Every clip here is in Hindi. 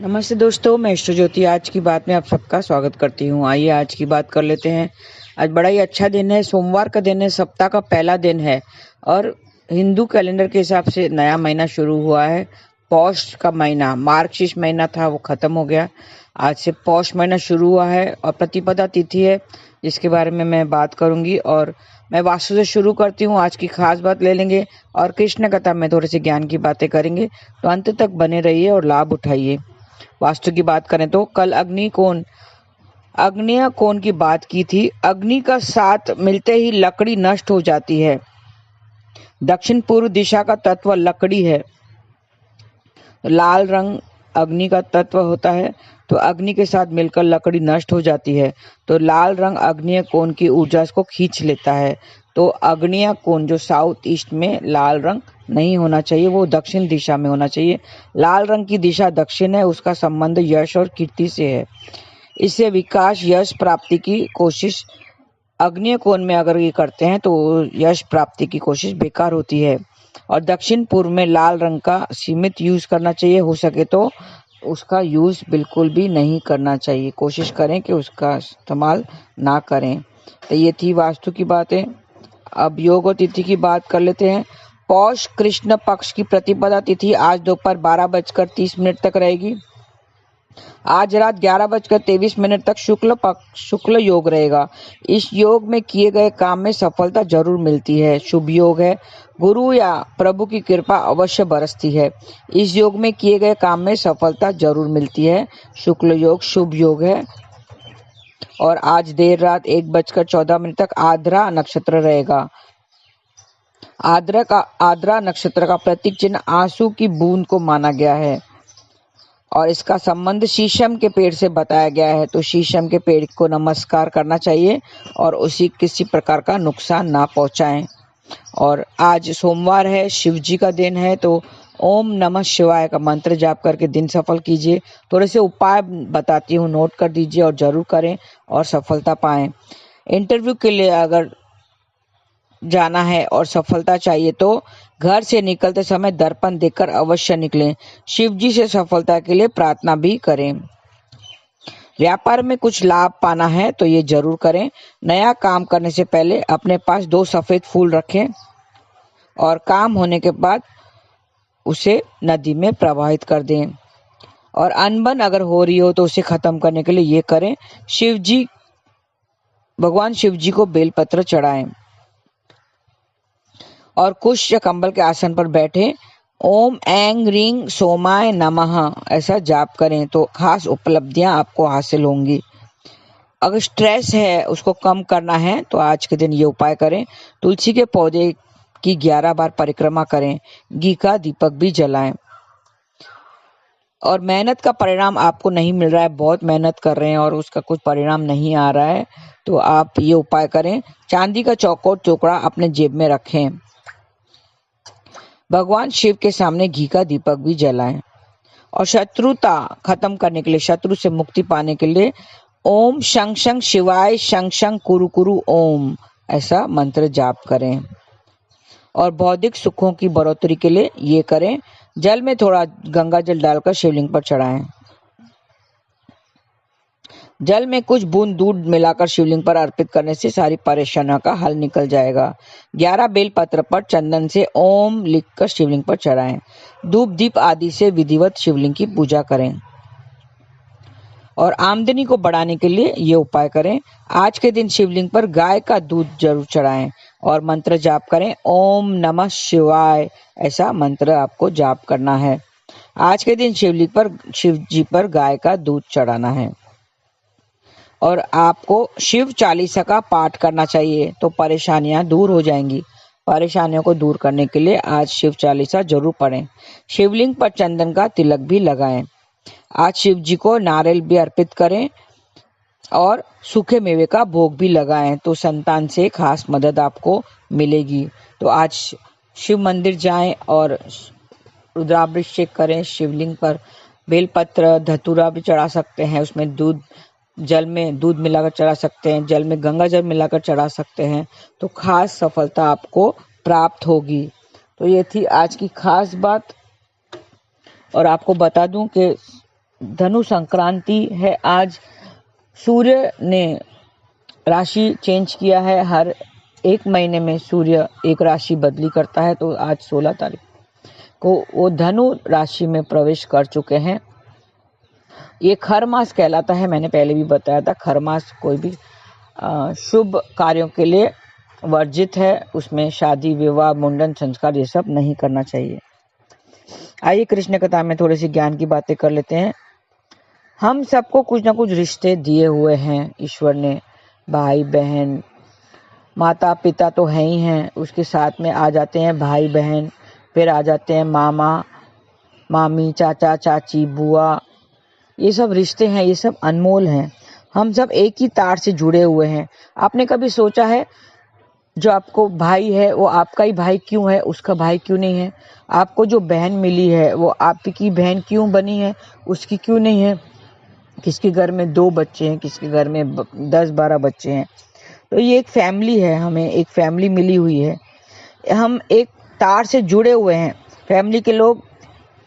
नमस्ते दोस्तों, मैं ईश्वर ज्योति आज की बात में आप सबका स्वागत करती हूँ। आइए आज की बात कर लेते हैं। आज बड़ा ही अच्छा दिन है, सोमवार का दिन है, सप्ताह का पहला दिन है और हिंदू कैलेंडर के हिसाब से नया महीना शुरू हुआ है। पौष का महीना, मार्गशीर्ष महीना था वो खत्म हो गया। आज से पौष महीना शुरू हुआ है और प्रतिपदा तिथि है जिसके बारे में मैं बात करूंगी। और मैं वास्तु से शुरू करती हूँ। आज की खास बात ले लेंगे और कृष्ण कथा में थोड़ी सी ज्ञान की बातें करेंगे, तो अंत तक बने रहिए और लाभ उठाइए। वास्तु की बात करें तो कल अग्नेय कोण की बात की थी। अग्नि का साथ मिलते ही लकड़ी नष्ट हो जाती है। दक्षिण पूर्व दिशा का तत्व लकड़ी है। लाल रंग अग्नि का तत्व होता है, तो अग्नि के साथ मिलकर लकड़ी नष्ट हो जाती है। तो लाल रंग अग्नेय कोण की ऊर्जा को खींच लेता है। तो अग्नेय कोण जो साउथ ईस्ट में लाल रंग नहीं होना चाहिए, वो दक्षिण दिशा में होना चाहिए। लाल रंग की दिशा दक्षिण है, उसका संबंध यश और कीर्ति से है। इससे विकास, यश प्राप्ति की कोशिश, अग्नेय कोण में अगर ये करते हैं तो यश प्राप्ति की कोशिश बेकार होती है। और दक्षिण पूर्व में लाल रंग का सीमित यूज करना चाहिए, हो सके तो उसका यूज बिल्कुल भी नहीं करना चाहिए। कोशिश करें कि उसका इस्तेमाल ना करें। तो ये थी वास्तु की बातें। अब योग और तिथि की बात कर लेते हैं। पौष कृष्ण पक्ष की प्रतिपदा तिथि आज दोपहर 12:30 तक रहेगी। आज रात 11:23 तक शुक्ल योग रहेगा। इस योग में किए गए काम में सफलता जरूर मिलती है। शुभ योग है, गुरु या प्रभु की कृपा अवश्य बरसती है। इस योग में किए गए काम में सफलता जरूर मिलती है। शुक्ल योग शुभ योग है। और आज देर रात 1:14 तक आद्रा नक्षत्र रहेगा। आद्रा नक्षत्र का प्रतीक चिन्ह आंसू की बूंद को माना गया है और इसका संबंध शीशम के पेड़ से बताया गया है। तो शीशम के पेड़ को नमस्कार करना चाहिए और उसी किसी प्रकार का नुकसान ना पहुंचाएं। और आज सोमवार है, शिव जी का दिन है, तो ओम नमः शिवाय का मंत्र जाप करके दिन सफल कीजिए। थोड़े से उपाय बताती हूँ, नोट कर दीजिए और जरूर करें और सफलता पाएं। इंटरव्यू के लिए अगर जाना है और सफलता चाहिए तो घर से निकलते समय दर्पण देखकर अवश्य निकलें। शिव जी से सफलता के लिए प्रार्थना भी करें। व्यापार में कुछ लाभ पाना है तो ये जरूर करें। नया काम करने से पहले अपने पास 2 सफेद फूल रखें और काम होने के बाद उसे नदी में प्रवाहित कर दें। और अनबन अगर हो रही हो तो उसे खत्म करने के लिए ये करें, भगवान शिव जी को बेलपत्र चढ़ाएं और कुश या कंबल के आसन पर बैठे ओम ऐं ह्रीं सोमाय नमः ऐसा जाप करें तो खास उपलब्धियां आपको हासिल होंगी। अगर स्ट्रेस है उसको कम करना है तो आज के दिन ये उपाय करें। तुलसी के पौधे की 11 बार परिक्रमा करें। घी का दीपक भी जलाएं। और मेहनत का परिणाम आपको नहीं मिल रहा है, बहुत मेहनत कर रहे हैं और उसका कुछ परिणाम नहीं आ रहा है, तो आप ये उपाय करें। चांदी का चौकोर टुकड़ा अपने जेब में रखें। भगवान शिव के सामने घी का दीपक भी जलाएं। और शत्रुता खत्म करने के लिए, शत्रु से मुक्ति पाने के लिए ओम शं शं शिवाय शं शं कुरु कुरु ओम ऐसा मंत्र जाप करें। और बौद्धिक सुखों की बढ़ोतरी के लिए ये करें, जल में थोड़ा गंगा जल डालकर शिवलिंग पर चढ़ाएं। जल में कुछ बूंद दूध मिलाकर शिवलिंग पर अर्पित करने से सारी परेशानियों का हल निकल जाएगा। 11 बेल पत्र पर चंदन से ओम लिखकर शिवलिंग पर चढ़ाएं। धूप दीप आदि से विधिवत शिवलिंग की पूजा करें। और आमदनी को बढ़ाने के लिए ये उपाय करें। आज के दिन शिवलिंग पर गाय का दूध जरूर चढ़ाएं और मंत्र जाप करें, ओम नमः शिवाय ऐसा मंत्र आपको जाप करना है। आज के दिन शिव जी पर गाय का दूध चढ़ाना है। और आपको शिव चालीसा का पाठ करना चाहिए तो परेशानियां दूर हो जाएंगी। परेशानियों को दूर करने के लिए आज शिव चालीसा जरूर पढ़ें। शिवलिंग पर चंदन का तिलक भी लगाएं। आज शिव जी को नारियल भी अर्पित करें और सूखे मेवे का भोग भी लगाएं तो संतान से खास मदद आपको मिलेगी। तो आज शिव मंदिर जाएं और रुद्राभिषेक करें। शिवलिंग पर बेलपत्र धतूरा भी चढ़ा सकते हैं, उसमें जल में दूध मिलाकर चढ़ा सकते हैं, जल में गंगा जल मिलाकर चढ़ा सकते हैं, तो खास सफलता आपको प्राप्त होगी। तो ये थी आज की खास बात। और आपको बता दूं कि धनु संक्रांति है आज। सूर्य ने राशि चेंज किया है, हर एक महीने में सूर्य एक राशि बदली करता है, तो आज 16 तारीख को वो धनु राशि में प्रवेश कर चुके हैं। ये खर मास कहलाता है, मैंने पहले भी बताया था। खर मास कोई भी शुभ कार्यों के लिए वर्जित है, उसमें शादी विवाह मुंडन संस्कार ये सब नहीं करना चाहिए। आइए कृष्ण कथा में थोड़ी सी ज्ञान की बातें कर लेते हैं। हम सबको कुछ ना कुछ रिश्ते दिए हुए हैं ईश्वर ने, भाई बहन, माता पिता तो है ही हैं, उसके साथ में आ जाते हैं भाई बहन, फिर आ जाते हैं मामा मामी, चाचा चाची, बुआ। ये सब रिश्ते हैं, ये सब अनमोल हैं। हम सब एक ही तार से जुड़े हुए हैं। आपने कभी सोचा है जो आपको भाई है वो आपका ही भाई क्यों है, उसका भाई क्यों नहीं है? आपको जो बहन मिली है वो आपकी बहन क्यों बनी है, उसकी क्यों नहीं है? किसके घर में 2 बच्चे हैं, किसके घर में 10-12 बच्चे हैं। तो ये एक फैमिली है, हमें एक फैमिली मिली हुई है, हम एक तार से जुड़े हुए हैं। फैमिली के लोग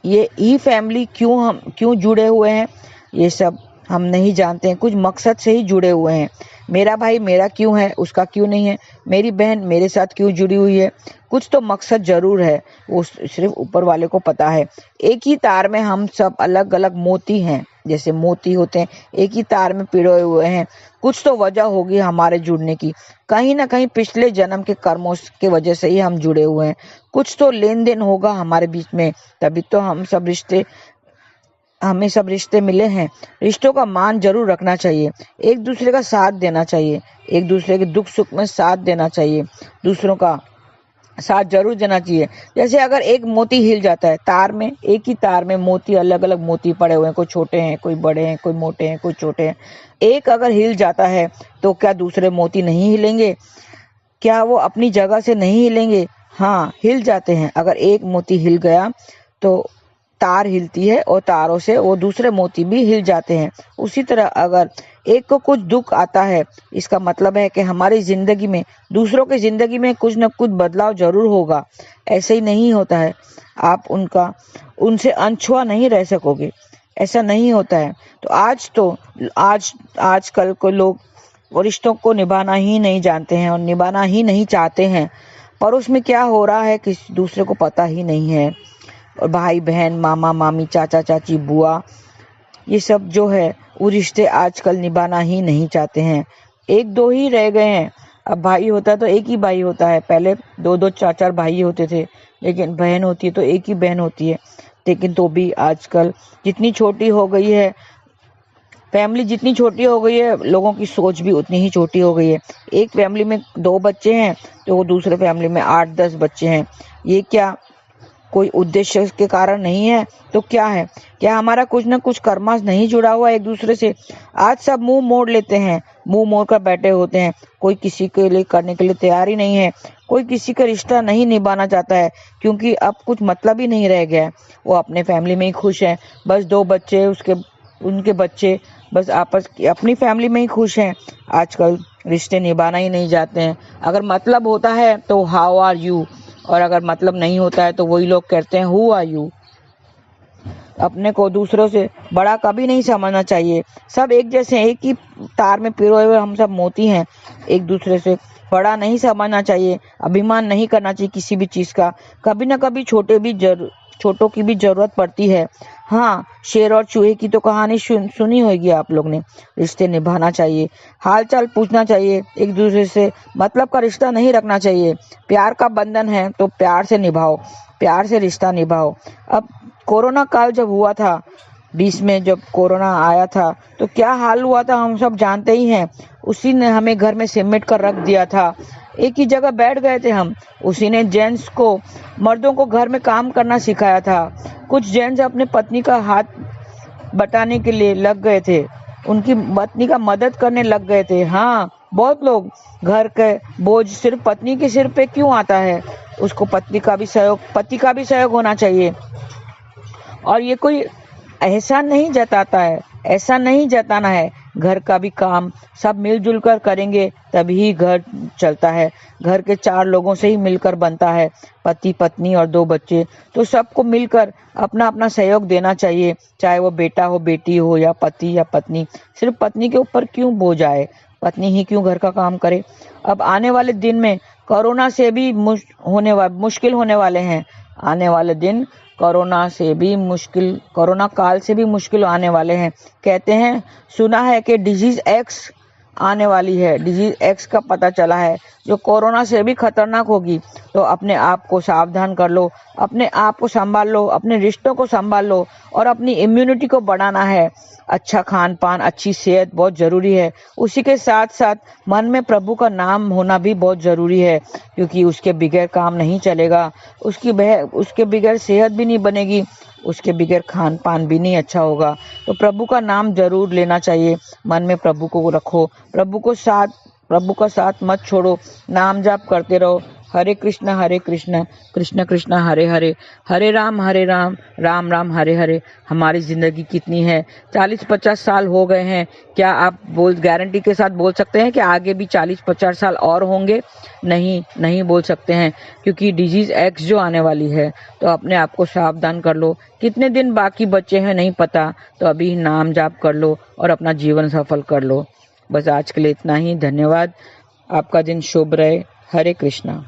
ये ही फैमिली क्यों जुड़े हुए हैं ये सब हम नहीं जानते हैं। कुछ मकसद से ही जुड़े हुए हैं। मेरा भाई मेरा क्यों है, उसका क्यों नहीं है? मेरी बहन मेरे साथ क्यों जुड़ी हुई है? कुछ तो मकसद जरूर है, वो सिर्फ ऊपर वाले को पता है। एक ही तार में हम सब अलग अलग मोती हैं, जैसे मोती होते हैं, एक ही तार में पिरोए हुए हैं। कुछ तो वजह होगी हमारे जुड़ने की, कहीं ना कहीं पिछले जन्म के कर्मों के वजह से ही हम जुड़े हुए हैं। कुछ तो लेन देन होगा हमारे बीच में, तभी तो हमें सब रिश्ते मिले हैं। रिश्तों का मान जरूर रखना चाहिए, एक दूसरे का साथ देना चाहिए, एक दूसरे के दुख सुख में साथ देना चाहिए, दूसरों का साथ जरूर देना चाहिए। जैसे अगर एक मोती हिल जाता है तार में, एक ही तार में मोती अलग अलग मोती पड़े हुए हैं, कोई छोटे हैं, कोई बड़े हैं, कोई मोटे हैं, कोई छोटे हैं। एक अगर हिल जाता है तो क्या दूसरे मोती नहीं हिलेंगे? क्या वो अपनी जगह से नहीं हिलेंगे? हाँ, हिल जाते हैं। अगर एक मोती हिल गया तो तार हिलती है और तारों से वो दूसरे मोती भी हिल जाते हैं। उसी तरह अगर एक को कुछ दुख आता है, इसका मतलब है कि हमारी जिंदगी में, दूसरों की जिंदगी में कुछ न कुछ बदलाव जरूर होगा। ऐसे ही नहीं होता है, आप उनसे अनछुआ नहीं रह सकोगे, ऐसा नहीं होता है। तो आजकल को लोग रिश्तों को निभाना ही नहीं जानते हैं और निभाना ही नहीं चाहते हैं, पर उसमें क्या हो रहा है किसी दूसरे को पता ही नहीं है। और भाई बहन, मामा मामी, चाचा चाची, बुआ, ये सब जो है वो रिश्ते आजकल निभाना ही नहीं चाहते हैं। 1-2 ही रह गए हैं। अब भाई होता है तो एक ही भाई होता है, पहले 2-2 4-4 भाई होते थे, लेकिन बहन होती है तो एक ही बहन होती है। लेकिन तो भी आजकल जितनी छोटी हो गई है फैमिली, जितनी छोटी हो गई है लोगों की सोच भी उतनी ही छोटी हो गई है। एक फैमिली में 2 बच्चे हैं तो वो दूसरे फैमिली में 8-10 बच्चे हैं। ये क्या कोई उद्देश्य के कारण नहीं है तो क्या है? क्या हमारा कुछ ना कुछ कर्मास नहीं जुड़ा हुआ एक दूसरे से? आज सब मुंह मोड़ लेते हैं, मुंह मोड़ कर बैठे होते हैं। कोई किसी के लिए करने के लिए तैयार ही नहीं है, कोई किसी का रिश्ता नहीं निभाना चाहता है, क्योंकि अब कुछ मतलब ही नहीं रह गया है। वो अपने फैमिली में ही खुश है, बस 2 बच्चे, उनके बच्चे, बस अपनी फैमिली में ही खुश हैं। आजकल रिश्ते निभाना ही नहीं चाहते हैं। अगर मतलब होता है तो हाउ आर यू, और अगर मतलब नहीं होता है तो वही लोग कहते हैं हु आर यू। अपने को दूसरों से बड़ा कभी नहीं समझना चाहिए। सब एक जैसे हैं, एक ही तार में पिरोए हुए हम सब मोती हैं। एक दूसरे से बड़ा नहीं समझना चाहिए, अभिमान नहीं करना चाहिए किसी भी चीज का। कभी ना कभी छोटों की भी जरूरत पड़ती है। हाँ, शेर और चूहे की तो कहानी सुनी होगी आप लोग ने। रिश्ते निभाना चाहिए, हाल चाल पूछना चाहिए, एक दूसरे से मतलब का रिश्ता नहीं रखना चाहिए। प्यार का बंधन है तो प्यार से निभाओ, प्यार से रिश्ता निभाओ। अब कोरोना काल जब हुआ था, 20 में जब कोरोना आया था तो क्या हाल हुआ था हम सब जानते ही हैं। उसी ने हमें घर में सिमट कर रख दिया था, एक ही जगह बैठ गए थे हम। उसी ने मर्दों को घर में काम करना सिखाया था। कुछ जेंट्स अपने पत्नी का हाथ बटाने के लिए लग गए थे, उनकी पत्नी का मदद करने लग गए थे। हाँ, बहुत लोग, घर के बोझ सिर्फ पत्नी के सिर पे क्यों आता है? उसको पति का भी सहयोग होना चाहिए। और ये कोई एहसान नहीं जताता है, ऐसा नहीं जताना है। घर का भी काम सब मिलजुल कर करेंगे तभी घर चलता है। घर के 4 लोगों से ही मिलकर बनता है, पति पत्नी और 2 बच्चे। तो सबको मिलकर अपना अपना सहयोग देना चाहिए, चाहे वो बेटा हो, बेटी हो, या पति या पत्नी। सिर्फ पत्नी के ऊपर क्यों बोझ आए, पत्नी ही क्यों घर का काम करे। अब आने वाले दिन में कोरोना से भी मुश्किल होने वाले हैं। आने वाले दिन कोरोना काल से भी मुश्किल आने वाले हैं। कहते हैं, सुना है कि डिजीज एक्स आने वाली है, डिजीज एक्स का पता चला है जो कोरोना से भी खतरनाक होगी। तो अपने आप को सावधान कर लो, अपने आप को संभाल लो, अपने रिश्तों को संभाल लो और अपनी इम्यूनिटी को बढ़ाना है। अच्छा खान पान, अच्छी सेहत बहुत जरूरी है। उसी के साथ साथ मन में प्रभु का नाम होना भी बहुत जरूरी है, क्योंकि उसके बगैर काम नहीं चलेगा। उसके बगैर सेहत भी नहीं बनेगी, उसके बगैर खान पान भी नहीं अच्छा होगा। तो प्रभु का नाम जरूर लेना चाहिए, मन में प्रभु को रखो, प्रभु का साथ मत छोड़ो, नाम जाप करते रहो। हरे कृष्ण कृष्ण कृष्ण हरे हरे, हरे राम राम राम हरे हरे। हमारी जिंदगी कितनी है, 40-50 साल हो गए हैं। क्या आप गारंटी के साथ बोल सकते हैं कि आगे भी 40-50 साल और होंगे? नहीं बोल सकते हैं, क्योंकि डिजीज एक्स जो आने वाली है। तो अपने आप को सावधान कर लो। कितने दिन बाकी बचे हैं नहीं पता, तो अभी नाम जाप कर लो और अपना जीवन सफल कर लो। बस आज के लिए इतना ही। धन्यवाद। आपका दिन शुभ रहे। हरे कृष्णा।